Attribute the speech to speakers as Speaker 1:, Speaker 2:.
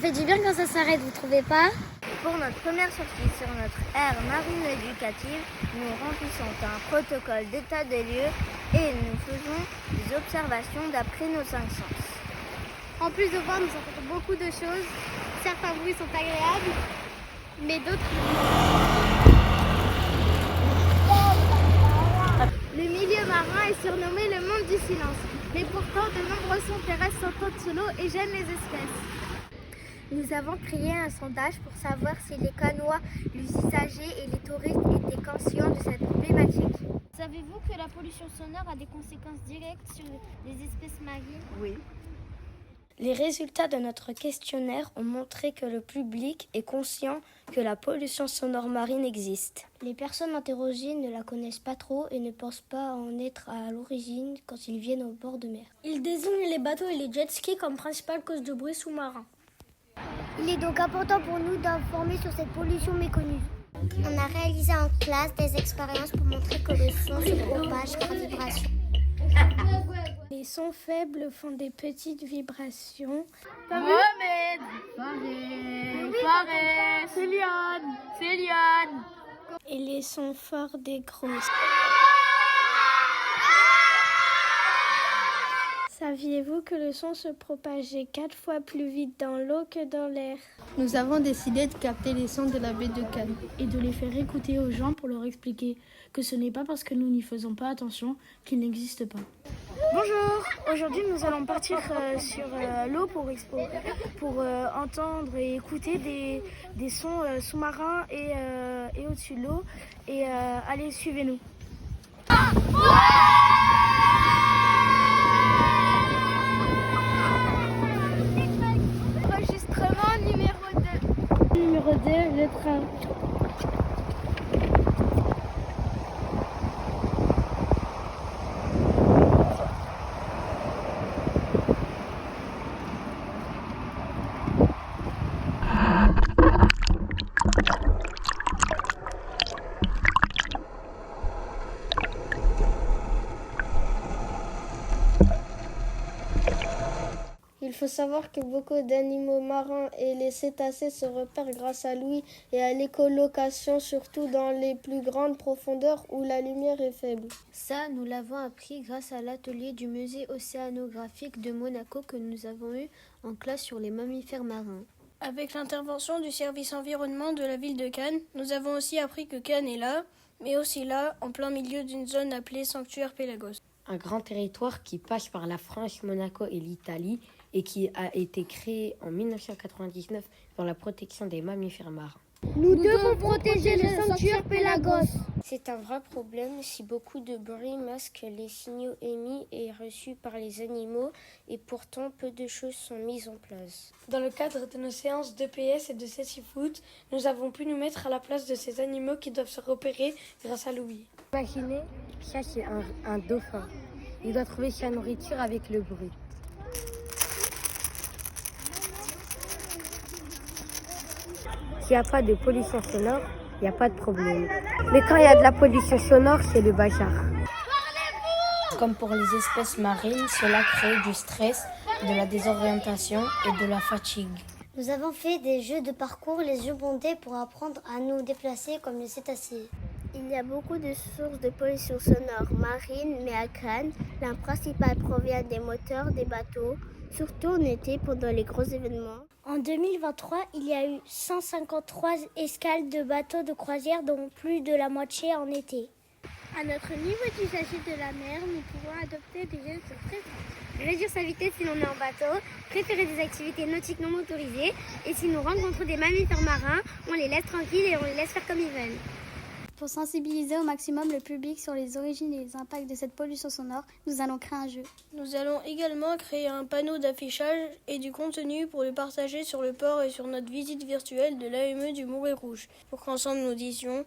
Speaker 1: fait du bien quand ça s'arrête, vous trouvez pas?
Speaker 2: Pour notre première sortie sur notre aire marine éducative, nous remplissons un protocole d'état des lieux et nous faisons des observations d'après nos 5 sens.
Speaker 1: En plus de voir, nous entendons beaucoup de choses. Certains bruits sont agréables, mais d'autres non. Le milieu marin est surnommé le monde du silence, mais pourtant de nombreux sons terrestres s'entendent sous l'eau et gênent les espèces. Nous avons créé un sondage pour savoir si les canoës, les usagers et les touristes étaient conscients de cette problématique.
Speaker 3: Savez-vous que la pollution sonore a des conséquences directes sur les espèces marines?
Speaker 2: Oui.
Speaker 4: Les résultats de notre questionnaire ont montré que le public est conscient que la pollution sonore marine existe.
Speaker 3: Les personnes interrogées ne la connaissent pas trop et ne pensent pas en être à l'origine quand ils viennent au bord de mer.
Speaker 4: Ils désignent les bateaux et les jet skis comme principale cause de bruit sous-marin.
Speaker 3: Il est donc important pour nous d'informer sur cette pollution méconnue.
Speaker 2: On a réalisé en classe des expériences pour montrer que le son se propage par vibration.
Speaker 4: Les sons faibles font des petites vibrations.
Speaker 1: Mohamed, Fares, Céliane.
Speaker 4: Et les sons forts des grosses. Saviez-vous que le son se propageait 4 fois plus vite dans l'eau que dans l'air?
Speaker 5: Nous avons décidé de capter les sons de la baie de Cannes
Speaker 6: et de les faire écouter aux gens pour leur expliquer que ce n'est pas parce que nous n'y faisons pas attention qu'ils n'existent pas.
Speaker 1: Bonjour, aujourd'hui nous allons partir sur l'eau pour entendre et écouter des sons sous-marins et au-dessus de l'eau. Et allez, suivez-nous. Enregistrement numéro 2.
Speaker 4: Numéro 2, le train. Il faut savoir que beaucoup d'animaux marins et les cétacés se repèrent grâce à l'ouïe et à l'écholocation, surtout dans les plus grandes profondeurs où la lumière est faible.
Speaker 3: Ça, nous l'avons appris grâce à l'atelier du musée océanographique de Monaco que nous avons eu en classe sur les mammifères marins.
Speaker 4: Avec l'intervention du service environnement de la ville de Cannes, nous avons aussi appris que Cannes est là, mais aussi là, en plein milieu d'une zone appelée Sanctuaire Pélagos.
Speaker 7: Un grand territoire qui passe par la France, Monaco et l'Italie et qui a été créé en 1999 pour la protection des mammifères marins.
Speaker 1: Nous devons protéger le sanctuaire Pélagos.
Speaker 4: C'est un vrai problème si beaucoup de bruit masque les signaux émis et reçus par les animaux et pourtant peu de choses sont mises en place. Dans le cadre de nos séances d'EPS et de Cécifoot, nous avons pu nous mettre à la place de ces animaux qui doivent se repérer grâce à l'ouïe.
Speaker 7: Imaginez, ça c'est un dauphin. Il doit trouver sa nourriture avec le bruit. S'il n'y a pas de pollution sonore, il n'y a pas de problème. Mais quand il y a de la pollution sonore, c'est le bazar.
Speaker 6: Comme pour les espèces marines, cela crée du stress, de la désorientation et de la fatigue.
Speaker 3: Nous avons fait des jeux de parcours les yeux bandés pour apprendre à nous déplacer comme les cétacés.
Speaker 2: Il y a beaucoup de sources de pollution sonore marine, mais à Cannes, la principale provient des moteurs des bateaux, surtout en été pendant les gros événements.
Speaker 3: En 2023, il y a eu 153 escales de bateaux de croisière, dont plus de la moitié en été.
Speaker 1: À notre niveau d'usager de la mer, nous pouvons adopter des gestes très simples. Réduire sa vitesse si l'on est en bateau, préférer des activités nautiques non motorisées, et si nous rencontrons des mammifères marins, on les laisse tranquilles et on les laisse faire comme ils veulent.
Speaker 8: Pour sensibiliser au maximum le public sur les origines et les impacts de cette pollution sonore, nous allons créer un jeu.
Speaker 4: Nous allons également créer un panneau d'affichage et du contenu pour le partager sur le port et sur notre visite virtuelle de l'AME du Mouret Rouge, pour qu'ensemble nous disions